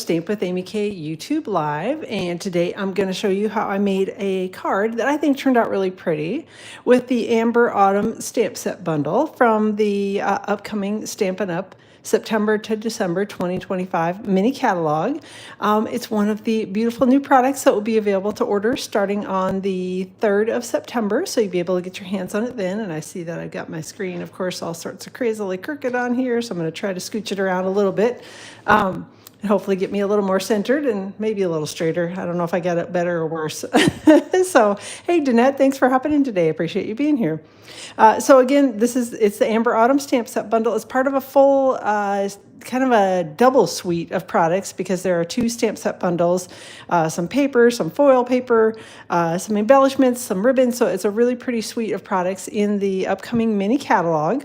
Stamp with Amy K YouTube Live, and today I'm going to show you how I made a card that I think turned out really pretty with the Amber Autumn Stamp Set Bundle from the upcoming Stampin' Up! September to December 2025 mini catalog. It's one of the beautiful new products that will be available to order starting on the 3rd of September, so you'll be able to get your hands on it then. And I see that I've got my screen, of course, all sorts of crazily crooked on here, so I'm going to try to scooch it around a little bit. And hopefully get me a little more centered and maybe a little straighter. I don't know if I got it better or worse. So, hey, Danette, thanks for hopping in today. I appreciate you being here. So again, it's the Amber Autumn Stamp Set Bundle. It's part of a full, kind of a double suite of products because there are 2 stamp set bundles, some paper, some foil paper, some embellishments, some ribbons. So it's a really pretty suite of products in the upcoming mini catalog.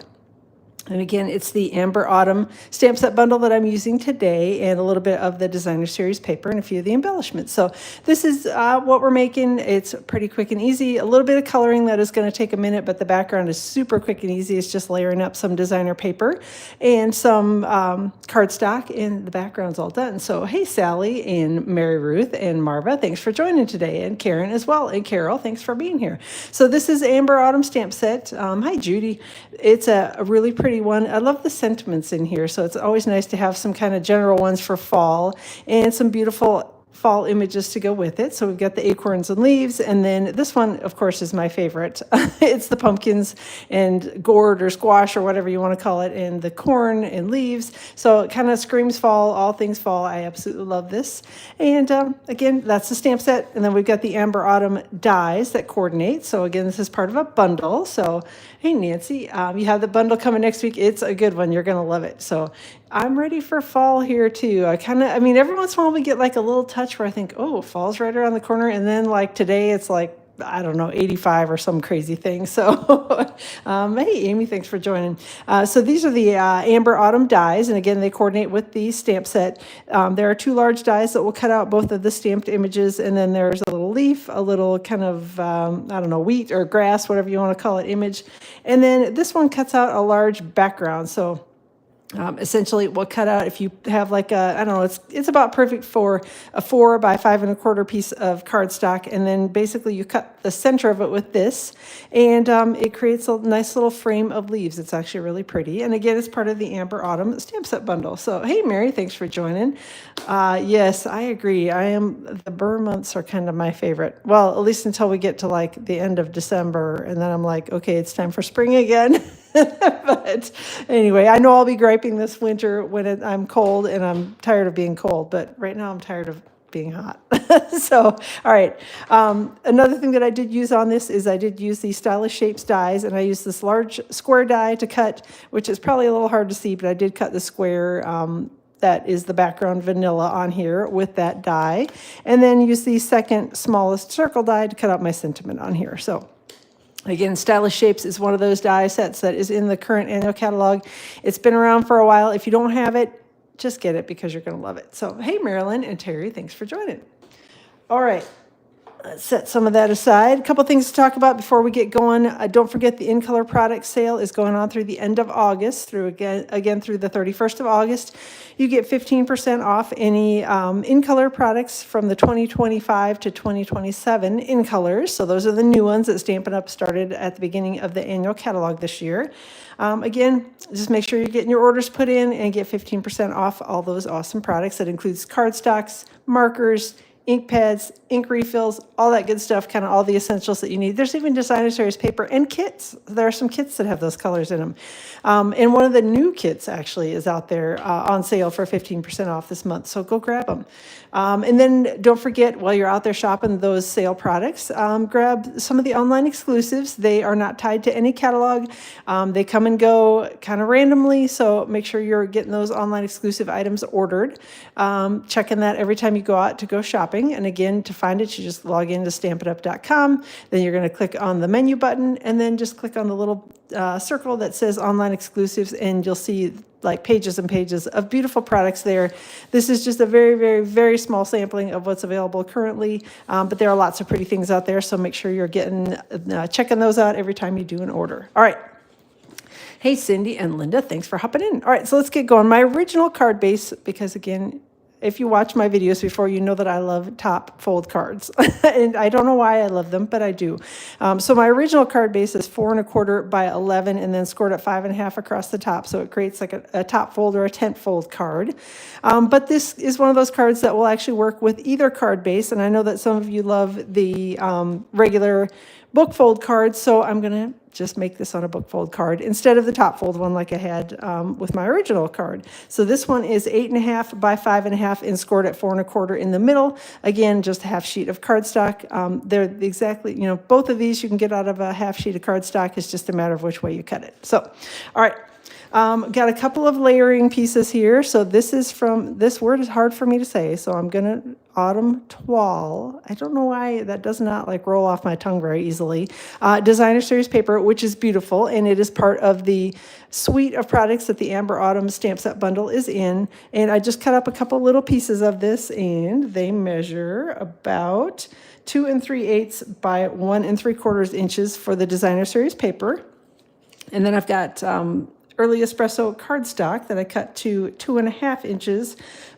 And again, it's the Amber Autumn Stamp Set Bundle that I'm using today, and a little bit of the Designer Series paper and a few of the embellishments. So this is what we're making. It's pretty quick and easy. A little bit of coloring that is going to take a minute, but the background is super quick and easy. It's just layering up some designer paper and some cardstock, and the background's all done. So hey, Sally and Mary Ruth and Marva, thanks for joining today, and Karen as well, and Carol, thanks for being here. So this is Amber Autumn Stamp Set. Hi, Judy. It's a really pretty one. I love the sentiments in here, so it's always nice to have some kind of general ones for fall and some beautiful fall images to go with it. So we've got the acorns and leaves, and then this one, of course, is my favorite. It's the pumpkins and gourd or squash or whatever you want to call it, and the corn and leaves. So it kind of screams fall, all things fall. I absolutely love this. And again, that's the stamp set. And then we've got the Amber Autumn dies that coordinate. So again, this is part of a bundle. So hey, Nancy, you have the bundle coming next week. It's a good one. You're going to love it. So I'm ready for fall here too. I mean, every once in a while we get like a little touch where I think, oh, fall's right around the corner. And then like today it's like, I don't know, 85 or some crazy thing. So, hey, Amy, thanks for joining. So these are the Amber Autumn dies. And again, they coordinate with the stamp set. There are 2 large dies that will cut out both of the stamped images. And then there's a little leaf, a little kind of, I don't know, wheat or grass, whatever you want to call it, image. And then this one cuts out a large background. So essentially it will cut out if you have like a, I don't know, it's about perfect for a 4 by 5 1/4 piece of cardstock, and then basically you cut the center of it with this, and it creates a nice little frame of leaves. It's actually really pretty, and again, it's part of the Amber Autumn Stamp Set Bundle. So hey, Mary, thanks for joining. Yes, I agree. The burr months are kind of my favorite. Well, at least until we get to like the end of December, and then I'm like, okay, it's time for spring again. But anyway, I know I'll be griping this winter when I'm cold, and I'm tired of being cold, but right now I'm tired of being hot. So, all right. Another thing that I did use on this is I did use the Stylish Shapes dies, and I used this large square die to cut, which is probably a little hard to see, but I did cut the square that is the background vanilla on here with that die, and then use the second smallest circle die to cut out my sentiment on here. So again, Stylish Shapes is one of those die sets that is in the current annual catalog. It's been around for a while. If you don't have it, just get it because you're going to love it. So, hey, Marilyn and Terry, thanks for joining. All right. Let's set some of that aside. A couple things to talk about before we get going. Don't forget the In Color product sale is going on through the end of August, through the 31st of August. You get 15% off any In Color products from the 2025 to 2027 In Colors. So those are the new ones that Stampin' Up! Started at the beginning of the annual catalog this year. Again, just make sure you're getting your orders put in and get 15% off all those awesome products. That includes cardstocks, markers, ink pads, ink refills, all that good stuff, kind of all the essentials that you need. There's even Designer Series paper and kits. There are some kits that have those colors in them. And one of the new kits actually is out there on sale for 15% off this month, so go grab them. And then don't forget, while you're out there shopping those sale products, grab some of the online exclusives. They are not tied to any catalog. They come and go kind of randomly, so make sure you're getting those online exclusive items ordered. Checking that every time you go out to go shopping. And again, to find it, you just log into stampinup.com. Then you're going to click on the menu button, and then just click on the little circle that says online exclusives, and you'll see like pages and pages of beautiful products there. This is just a very, very, very small sampling of what's available currently, but there are lots of pretty things out there, so make sure you're checking those out every time you do an order. All right. Hey, Cindy and Linda, thanks for hopping in. All right, so let's get going. My original card base, because again, if you watch my videos before, you know that I love top fold cards. And I don't know why I love them, but I do. So my original card base is 4¼ by 11 and then scored at 5½ across the top. So it creates like a top fold or a tent fold card. But this is one of those cards that will actually work with either card base. And I know that some of you love the regular book fold cards, so I'm going to just make this on a book fold card instead of the top fold one like I had with my original card. So this one is 8½ by 5½ and scored at 4¼ in the middle. Again, just a half sheet of cardstock. They're exactly, you know, both of these you can get out of a half sheet of cardstock. It's just a matter of which way you cut it. So, all right. Got a couple of layering pieces here. So this is from, this word is hard for me to say, so I'm going to, Autumn Toile. I don't know why that does not like roll off my tongue very easily. Designer Series paper, which is beautiful, and it is part of the suite of products that the Amber Autumn stamp set bundle is in. And I just cut up a couple little pieces of this, and they measure about 2 3/8 by 1 3/4 inches for the Designer Series paper. And then I've got early espresso cardstock that I cut to 2½ inches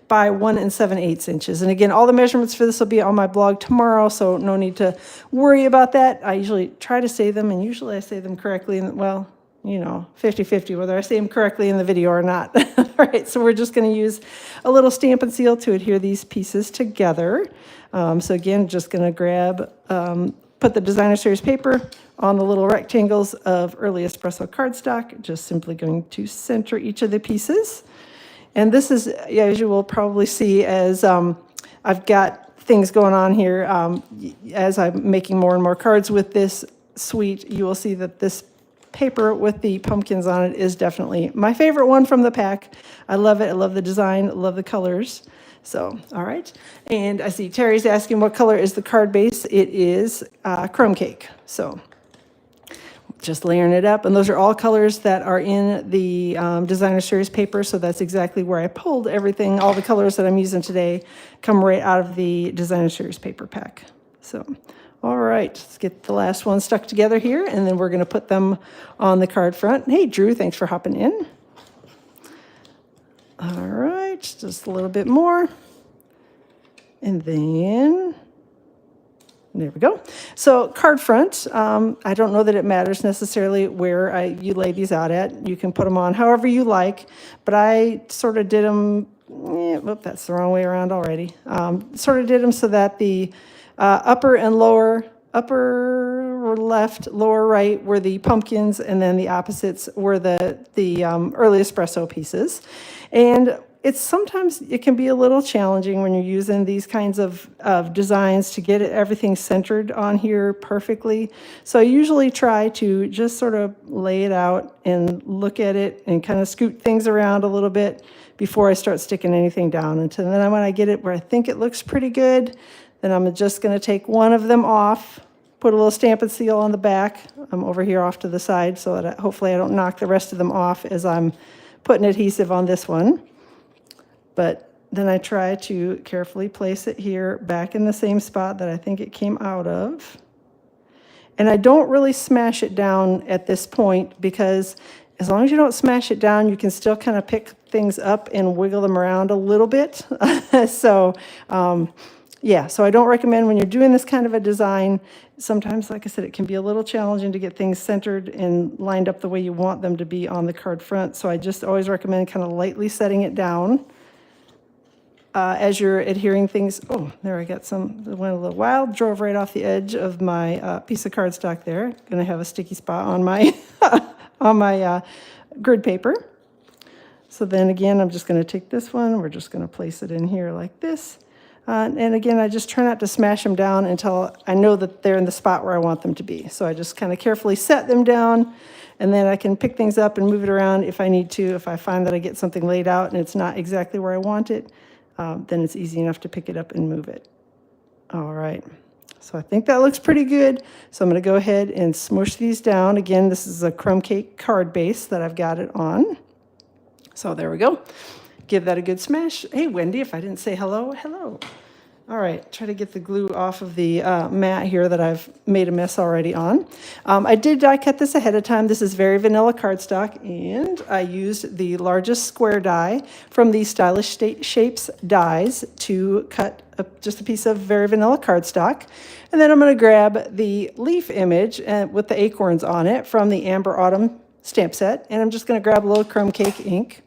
by 1 7/8 inches. And again, all the measurements for this will be on my blog tomorrow, so no need to worry about that. I usually try to say them, and usually I say them correctly, and well, you know, 50-50, whether I say them correctly in the video or not. All right, so we're just going to use a little Stampin' Seal to adhere these pieces together. So again, just going to grab, put the Designer Series paper on the little rectangles of early espresso cardstock, just simply going to center each of the pieces. And this is, as you will probably see, as I've got things going on here, as I'm making more and more cards with this suite, you will see that this paper with the pumpkins on it is definitely my favorite one from the pack. I love it. I love the design. I love the colors. So, all right. And I see Terry's asking what color is the card base. It is crumb cake. So just layering it up. And those are all colors that are in the Designer Series paper. So that's exactly where I pulled everything. All the colors that I'm using today come right out of the Designer Series paper pack. So, all right, let's get the last one stuck together here. And then we're going to put them on the card front. Hey, Drew, thanks for hopping in. All right, just a little bit more. And then, there we go. So card front, I don't know that it matters necessarily where you lay these out at. You can put them on however you like, but I sort of did them, whoop, that's the wrong way around already. Sort of did them so that the upper and lower, upper left, lower right were the pumpkins, and then the opposites were the early espresso pieces. And it's sometimes it can be a little challenging when you're using these kinds of designs to get everything centered on here perfectly. So I usually try to just sort of lay it out and look at it and kind of scoot things around a little bit before I start sticking anything down. And then when I get it where I think it looks pretty good, then I'm just going to take one of them off, put a little Stampin' Seal on the back. I'm over here off to the side so that hopefully I don't knock the rest of them off as I'm putting adhesive on this one. But then I try to carefully place it here back in the same spot that I think it came out of. And I don't really smash it down at this point, because as long as you don't smash it down, you can still kind of pick things up and wiggle them around a little bit. So, yeah, so I don't recommend when you're doing this kind of a design. Sometimes, like I said, it can be a little challenging to get things centered and lined up the way you want them to be on the card front. So I just always recommend kind of lightly setting it down as you're adhering things. Oh, there, I got some, went a little wild, drove right off the edge of my piece of cardstock there. Gonna have a sticky spot on my, on my grid paper. So then again, I'm just gonna take this one, we're just gonna place it in here like this. And again, I just try not to smash them down until I know that they're in the spot where I want them to be. So I just kind of carefully set them down, and then I can pick things up and move it around if I need to. If I find that I get something laid out and it's not exactly where I want it, then it's easy enough to pick it up and move it. All right, so I think that looks pretty good. So I'm going to go ahead and smush these down. Again, this is a crumb cake card base that I've got it on. So there we go. Give that a good smash. Hey, Wendy, if I didn't say hello, hello. All right, try to get the glue off of the mat here that I've made a mess already on. I did die cut this ahead of time. This is very vanilla cardstock, and I used the largest square die from the Stylish Shapes dies to cut just a piece of very vanilla cardstock. And then I'm going to grab the leaf image with the acorns on it from the Amber Autumn stamp set, and I'm just going to grab a little crumb cake ink.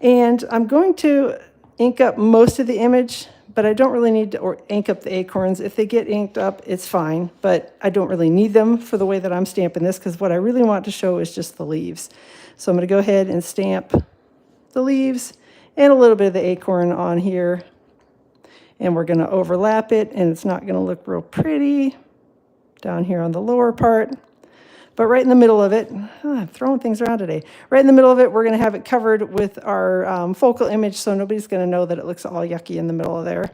And I'm going to ink up most of the image, but I don't really need to ink up the acorns. If they get inked up, it's fine, but I don't really need them for the way that I'm stamping this, because what I really want to show is just the leaves. So I'm going to go ahead and stamp the leaves and a little bit of the acorn on here, and we're going to overlap it, and it's not going to look real pretty down here on the lower part. But right in the middle of it, I'm throwing things around today. Right in the middle of it, we're going to have it covered with our focal image, so nobody's going to know that it looks all yucky in the middle of there.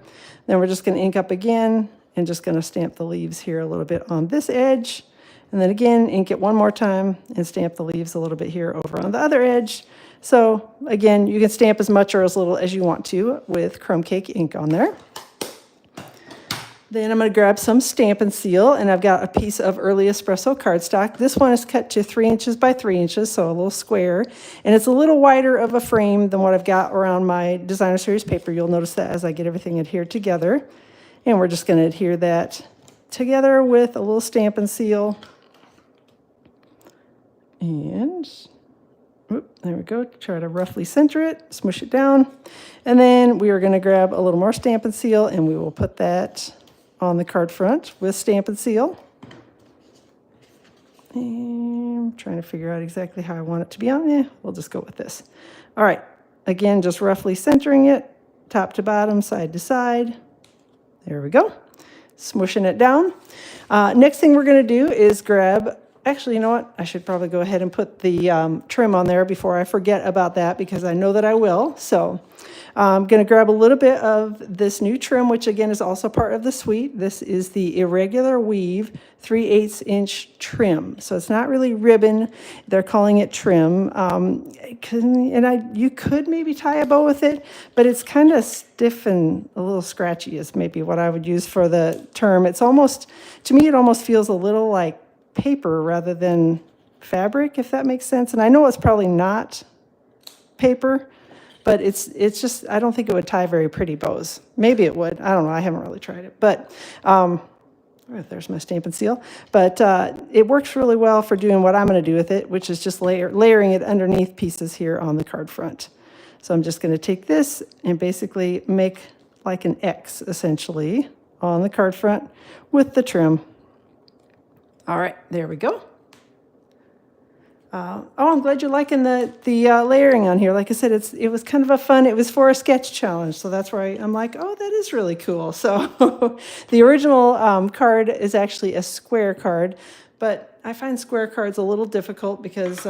Then we're just going to ink up again and just going to stamp the leaves here a little bit on this edge. And then again, ink it one more time and stamp the leaves a little bit here over on the other edge. So again, you can stamp as much or as little as you want to with crumb cake ink on there. Then I'm going to grab some Stampin' Seal, and I've got a piece of early espresso cardstock. This one is cut to 3 inches by 3 inches, so a little square. And it's a little wider of a frame than what I've got around my Designer Series paper. You'll notice that as I get everything adhered together. And we're just going to adhere that together with a little Stampin' Seal. And there we go. Try to roughly center it, smush it down. And then we are going to grab a little more Stampin' Seal, and we will put that on the card front with Stampin' Seal. And I'm trying to figure out exactly how I want it to be on. We'll just go with this. All right, again, just roughly centering it, top to bottom, side to side. There we go. Smushing it down. Next thing we're going to do is grab, actually, you know what? I should probably go ahead and put the trim on there before I forget about that, because I know that I will. So I'm going to grab a little bit of this new trim, which again is also part of the suite. This is the Irregular Weave 3/8 inch trim. So it's not really ribbon. They're calling it trim. You could maybe tie a bow with it, but it's kind of stiff and a little scratchy is maybe what I would use for the term. It's almost, to me, it almost feels a little like paper rather than fabric, if that makes sense. And I know it's probably not paper, but it's just, I don't think it would tie very pretty bows. Maybe it would. I don't know. I haven't really tried it. But there's my Stampin' Seal. But it works really well for doing what I'm going to do with it, which is just layering it underneath pieces here on the card front. So I'm just going to take this and basically make like an X, essentially, on the card front with the trim. All right, there we go. I'm glad you're liking the layering on here. Like I said, it was kind of a fun, it was for a sketch challenge. So that's where I'm like, oh, that is really cool. So the original card is actually a square card, but I find square cards a little difficult because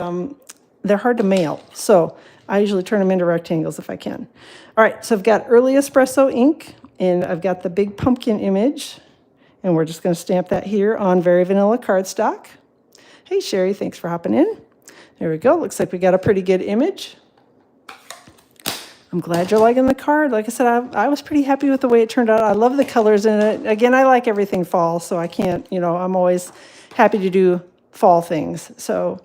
they're hard to mail. So I usually turn them into rectangles if I can. All right, so I've got Early Espresso ink, and I've got the big pumpkin image, and we're just going to stamp that here on Very Vanilla cardstock. Hey, Sherry, thanks for hopping in. There we go. Looks like we got a pretty good image. I'm glad you're liking the card. Like I said, I was pretty happy with the way it turned out. I love the colors in it. Again, I like everything fall, so I can't, I'm always happy to do fall things. So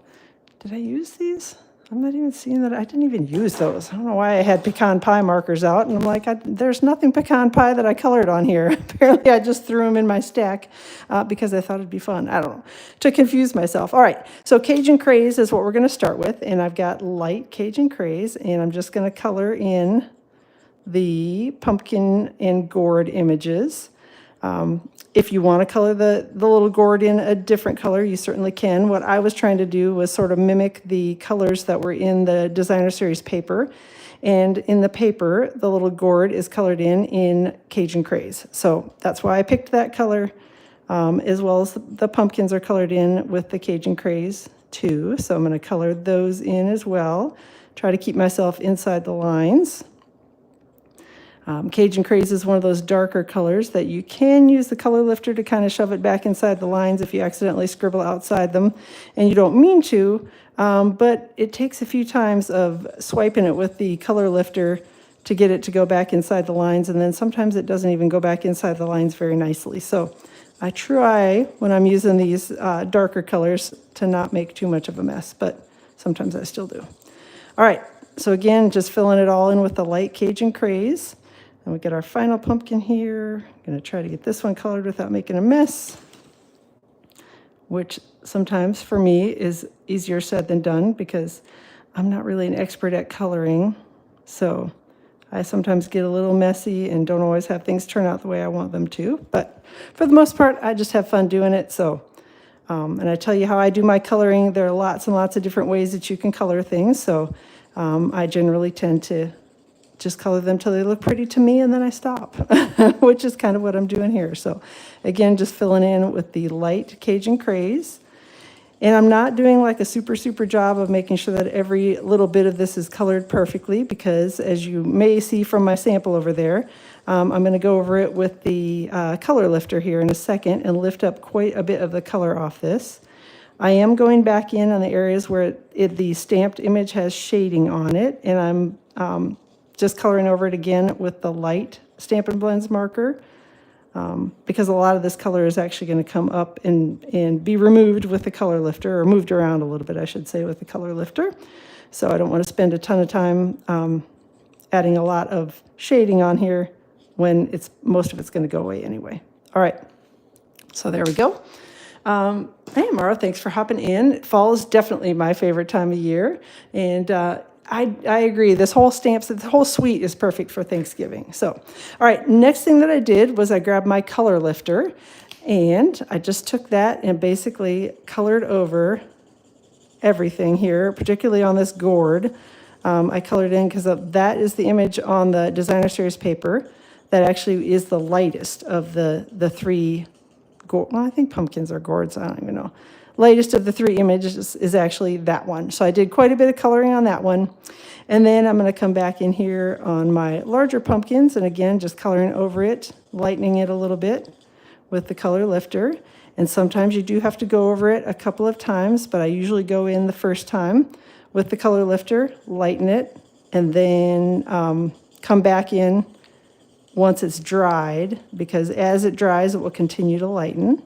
did I use these? I'm not even seeing that. I didn't even use those. I don't know why I had pecan pie markers out. And I'm like, there's nothing pecan pie that I colored on here. Apparently, I just threw them in my stack because I thought it'd be fun. I don't know, to confuse myself. All right, so Cajun Craze is what we're going to start with. And I've got light Cajun Craze. And I'm just going to color in the pumpkin and gourd images. If you want to color the little gourd in a different color, you certainly can. What I was trying to do was sort of mimic the colors that were in the Designer Series paper. And in the paper, the little gourd is colored in Cajun Craze. So that's why I picked that color, as well as the pumpkins are colored in with the Cajun Craze too. So I'm going to color those in as well. Try to keep myself inside the lines. Cajun Craze is one of those darker colors that you can use the color lifter to kind of shove it back inside the lines if you accidentally scribble outside them and you don't mean to, but it takes a few times of swiping it with the color lifter to get it to go back inside the lines, and then sometimes it doesn't even go back inside the lines very nicely. So I try, when I'm using these darker colors, to not make too much of a mess, but sometimes I still do. All right, so again, just filling it all in with the light Cajun Craze. And we get our final pumpkin here. I'm gonna try to get this one colored without making a mess, which sometimes for me is easier said than done because I'm not really an expert at coloring. So I sometimes get a little messy and don't always have things turn out the way I want them to. But for the most part, I just have fun doing it. So, and I tell you how I do my coloring. There are lots and lots of different ways that you can color things. So I generally tend to just color them till they look pretty to me, and then I stop, which is kind of what I'm doing here. So again, just filling in with the light Cajun Craze. And I'm not doing like a super job of making sure that every little bit of this is colored perfectly, because as you may see from my sample over there, I'm going to go over it with the color lifter here in a second and lift up quite a bit of the color off this. I am going back in on the areas where the stamped image has shading on it, and I'm just coloring over it again with the light Stampin' Blends marker. Because a lot of this color is actually going to come up and be removed with the color lifter, or moved around a little bit, I should say, with the color lifter. So I don't want to spend a ton of time adding a lot of shading on here when most of it's going to go away anyway. All right, so there we go. Hey, Mara, thanks for hopping in. Fall is definitely my favorite time of year, and I agree. This whole suite is perfect for Thanksgiving. So, all right, next thing that I did was I grabbed my color lifter, and I just took that and basically colored over everything here, particularly on this gourd. I colored in because that is the image on the Designer Series paper that actually is the lightest of the three. Well, I think pumpkins are gourds. I don't even know. Latest of the three images is actually that one. So I did quite a bit of coloring on that one. And then I'm going to come back in here on my larger pumpkins, and again, just coloring over it, lightening it a little bit with the color lifter. And sometimes you do have to go over it a couple of times, but I usually go in the first time with the color lifter, lighten it, and then come back in once it's dried, because as it dries, it will continue to lighten.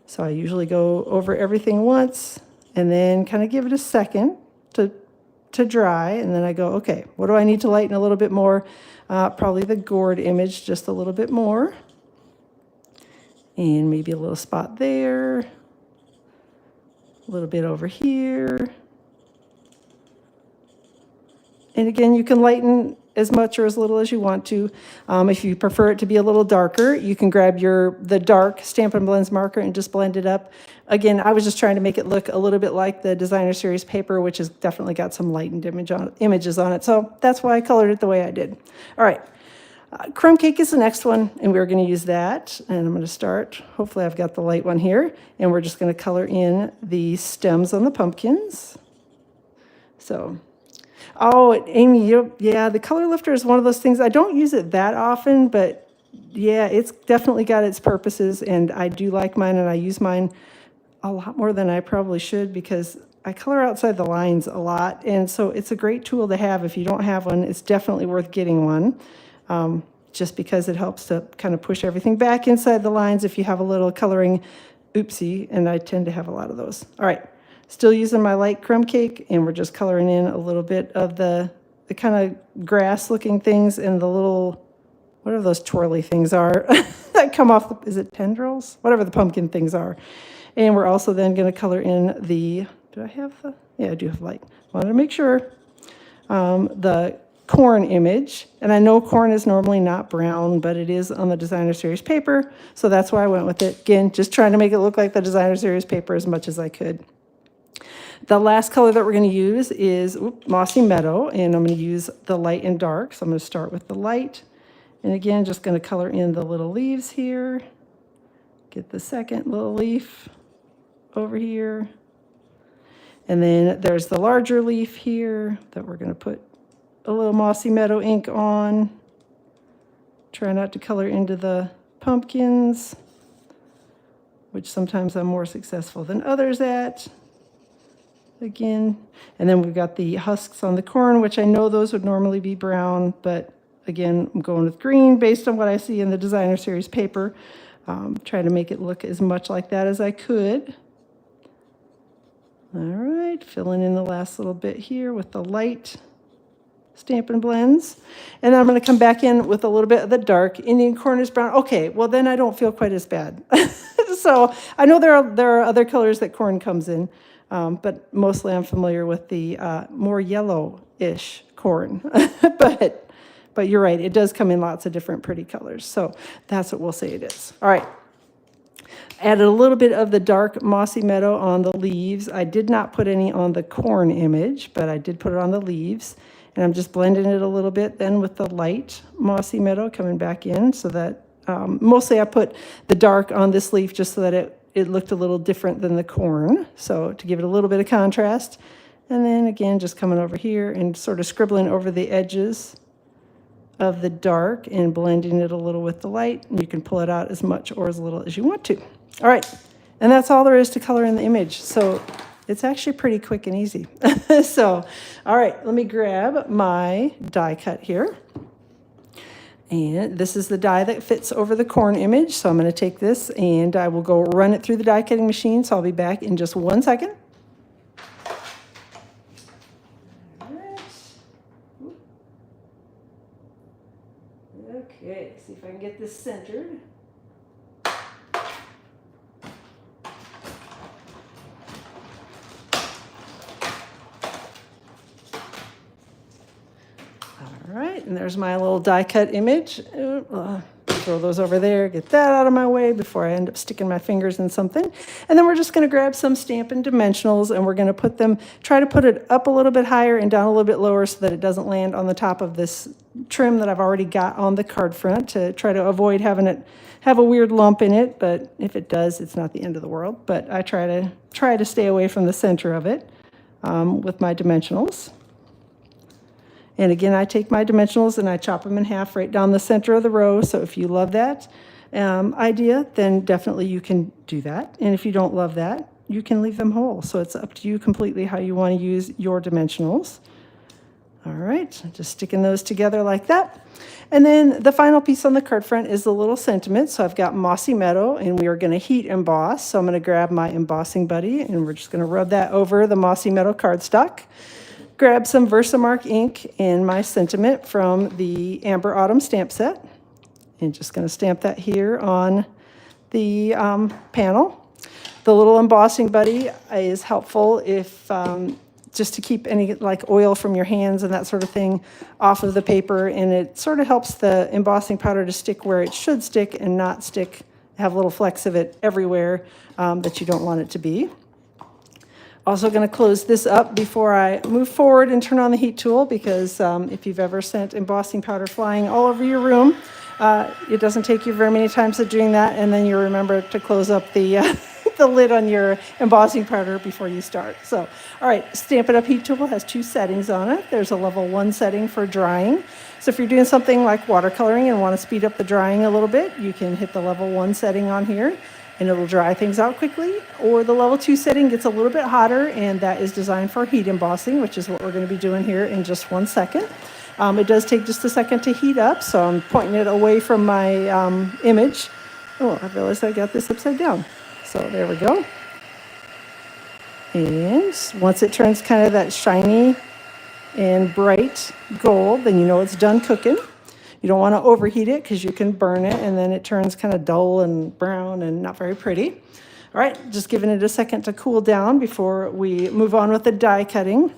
So I usually go over everything once and then kind of give it a second to dry. And then I go, okay, what do I need to lighten a little bit more? Probably the gourd image just a little bit more. And maybe a little spot there. A little bit over here. And again, you can lighten as much or as little as you want to. If you prefer it to be a little darker, you can grab the dark Stampin' Blends marker and just blend it up. Again, I was just trying to make it look a little bit like the Designer Series paper, which has definitely got some lightened images on it. So that's why I colored it the way I did. All right, crumb cake is the next one, and we're going to use that. And I'm going to start, hopefully I've got the light one here, and we're just going to color in the stems on the pumpkins. So, oh, Amy, yeah, the color lifter is one of those things. I don't use it that often, but yeah, it's definitely got its purposes, and I do like mine, and I use mine a lot more than I probably should because I color outside the lines a lot, and so it's a great tool to have. If you don't have one, it's definitely worth getting one, just because it helps to kind of push everything back inside the lines if you have a little coloring oopsie, and I tend to have a lot of those. All right. Still using my light crumb cake, and we're just coloring in a little bit of the kind of grass-looking things and the little, whatever those twirly things are that come off, is it tendrils? Whatever the pumpkin things are. And we're also then going to color in do I have the, yeah, I do have light. Wanted to make sure. The corn image, and I know corn is normally not brown, but it is on the Designer Series paper, so that's why I went with it. Again, just trying to make it look like the Designer Series paper as much as I could. The last color that we're going to use is Mossy Meadow, and I'm going to use the light and dark. So I'm going to start with the light, and again, just going to color in the little leaves here. Get the second little leaf over here. And then there's the larger leaf here that we're going to put a little Mossy Meadow ink on. Try not to color into the pumpkins, which sometimes I'm more successful than others at. again. And then we've got the husks on the corn, which I know those would normally be brown, but again, I'm going with green based on what I see in the designer series paper. Trying to make it look as much like that as I could. All right, filling in the last little bit here with the light Stampin' Blends. And then I'm going to come back in with a little bit of the dark. Indian corn is brown. Okay, well then I don't feel quite as bad. So I know there are other colors that corn comes in, but mostly I'm familiar with the more yellow-ish corn. But you're right, it does come in lots of different pretty colors. So that's what we'll say it is. All right. Added a little bit of the dark mossy meadow on the leaves. I did not put any on the corn image, but I did put it on the leaves. And I'm just blending it a little bit then with the light mossy meadow coming back in so that mostly I put the dark on this leaf just so that it looked a little different than the corn. So to give it a little bit of contrast. And then again, just coming over here and sort of scribbling over the edges of the dark and blending it a little with the light. And you can pull it out as much or as little as you want to. All right, and that's all there is to color in the image. So it's actually pretty quick and easy. So, all right, let me grab my die cut here. And this is the die that fits over the corn image. So I'm going to take this and I will go run it through the die cutting machine. So I'll be back in just 1 second. Okay, see if I can get this centered. All right, and there's my little die cut image. Throw those over there, get that out of my way before I end up sticking my fingers in something. And then we're just going to grab some Stampin' dimensionals and we're going to put them, try to put it up a little bit higher and down a little bit lower so that it doesn't land on the top of this trim that I've already got on the card front to try to avoid having it have a weird lump in it. But if it does, it's not the end of the world. But I try to stay away from the center of it with my dimensionals. And again, I take my dimensionals and I chop them in half right down the center of the row. So if you love that idea, then definitely you can do that. And if you don't love that, you can leave them whole. So it's up to you completely how you want to use your dimensionals. All right, just sticking those together like that. And then the final piece on the card front is the little sentiment. So I've got Mossy Meadow and we are going to heat emboss. So I'm going to grab my embossing buddy and we're just going to rub that over the Mossy Meadow cardstock. Grab some Versamark ink and my sentiment from the Amber Autumn stamp set. And just going to stamp that here on the panel. The little embossing buddy is helpful if just to keep any like oil from your hands and that sort of thing off of the paper. And it sort of helps the embossing powder to stick where it should stick and not stick, have little flecks of it everywhere that you don't want it to be. Also going to close this up before I move forward and turn on the heat tool because if you've ever sent embossing powder flying all over your room, it doesn't take you very many times of doing that, and then you remember to close up the the lid on your embossing powder before you start. So, all right, Stampin' Up! Heat tool has 2 settings on it. There's a level 1 setting for drying. So if you're doing something like watercoloring and want to speed up the drying a little bit, you can hit the level 1 setting on here. And it'll dry things out quickly. Or the level 2 setting gets a little bit hotter, and that is designed for heat embossing, which is what we're going to be doing here in just 1 second. It does take just a second to heat up, so I'm pointing it away from my image. Oh, I realized I got this upside down. So there we go. And once it turns kind of that shiny and bright gold, then you know it's done cooking. You don't want to overheat it because you can burn it and then it turns kind of dull and brown and not very pretty. All right, just giving it a second to cool down before we move on with the die cutting.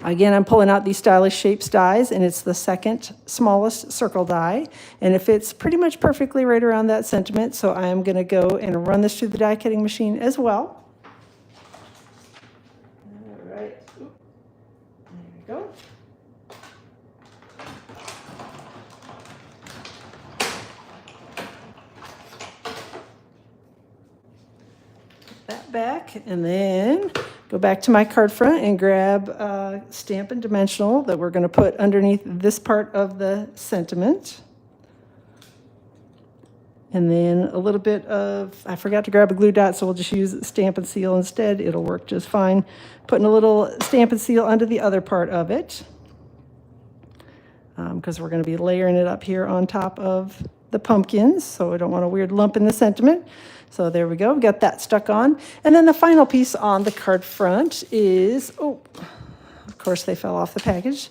Again, I'm pulling out these Stylish Shapes dies and it's the second smallest circle die. And it fits pretty much perfectly right around that sentiment. So I'm going to go and run this through the die cutting machine as well. All right, there we go. Back and then go back to my card front and grab a Stampin' dimensional that we're going to put underneath this part of the sentiment. And then a little bit of, I forgot to grab a glue dot, so we'll just use Stampin' Seal instead. It'll work just fine. Putting a little Stampin' Seal under the other part of it, because we're going to be layering it up here on top of the pumpkins, so we don't want a weird lump in the sentiment. So there we go, we got that stuck on. And then the final piece on the card front is, oh, of course they fell off the package.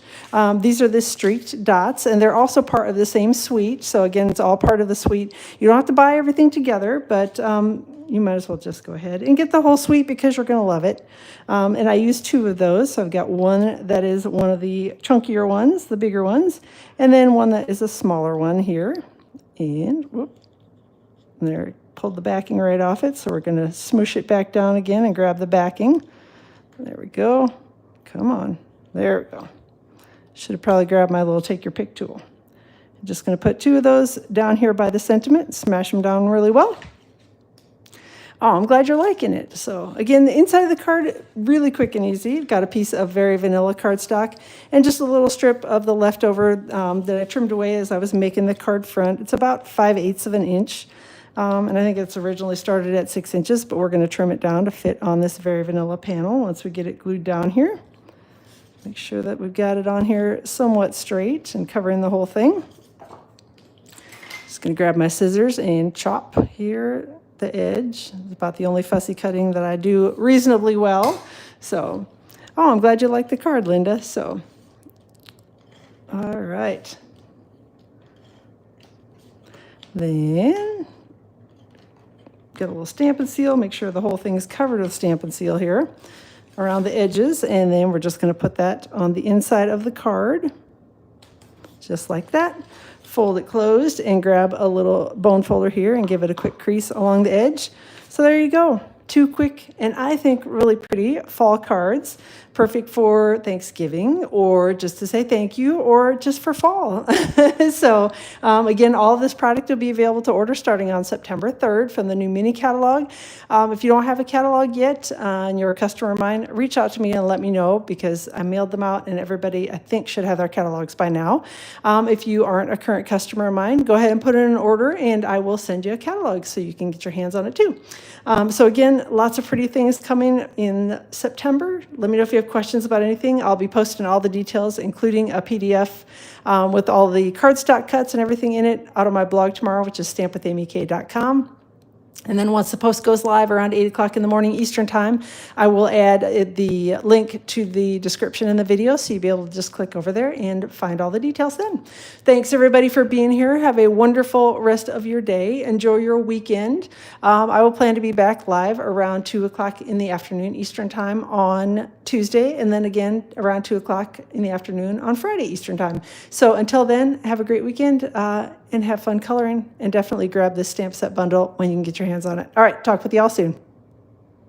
These are the streaked dots, and they're also part of the same suite. So again, it's all part of the suite. You don't have to buy everything together, but you might as well just go ahead and get the whole suite because you're going to love it. And I used 2 of those. So I've got one that is one of the chunkier ones, the bigger ones, and then one that is a smaller one here. And whoop, there, pulled the backing right off it. So we're going to smoosh it back down again and grab the backing. There we go. Come on. There we go. Should have probably grabbed my little take your pick tool. I'm just going to put 2 of those down here by the sentiment, smash them down really well. Oh, I'm glad you're liking it. So again, the inside of the card, really quick and easy. You've got a piece of very vanilla cardstock and just a little strip of the leftover that I trimmed away as I was making the card front. It's about 5/8 of an inch. And I think it's originally started at 6 inches, but we're going to trim it down to fit on this very vanilla panel once we get it glued down here. Make sure that we've got it on here somewhat straight and covering the whole thing. Just going to grab my scissors and chop here the edge. It's about the only fussy cutting that I do reasonably well. So, oh, I'm glad you like the card, Linda. So, all right. Then get a little Stampin' Seal. Make sure the whole thing is covered with Stampin' Seal here around the edges, and then we're just going to put that on the inside of the card, just like that. Fold it closed and grab a little bone folder here and give it a quick crease along the edge. So there you go. 2 quick and I think really pretty fall cards, perfect for Thanksgiving or just to say thank you or just for fall. So again, all of this product will be available to order starting on September 3rd from the new mini catalog. If you don't have a catalog yet and you're a customer of mine, reach out to me and let me know because I mailed them out and everybody I think should have their catalogs by now. If you aren't a current customer of mine, go ahead and put in an order and I will send you a catalog so you can get your hands on it too. So again, lots of pretty things coming in September. Let me know if you have questions about anything. I'll be posting all the details, including a PDF with all the cardstock cuts and everything in it out on my blog tomorrow, which is stampwithamyk.com. And then once the post goes live around 8 o'clock in the morning Eastern time, I will add the link to the description in the video so you'll be able to just click over there and find all the details then. Thanks everybody for being here. Have a wonderful rest of your day. Enjoy your weekend. I will plan to be back live around 2 o'clock in the afternoon Eastern time on Tuesday and then again around 2 o'clock in the afternoon on Friday Eastern time. So until then, have a great weekend. And have fun coloring, and definitely grab this stamp set bundle when you can get your hands on it. All right, talk with you all soon.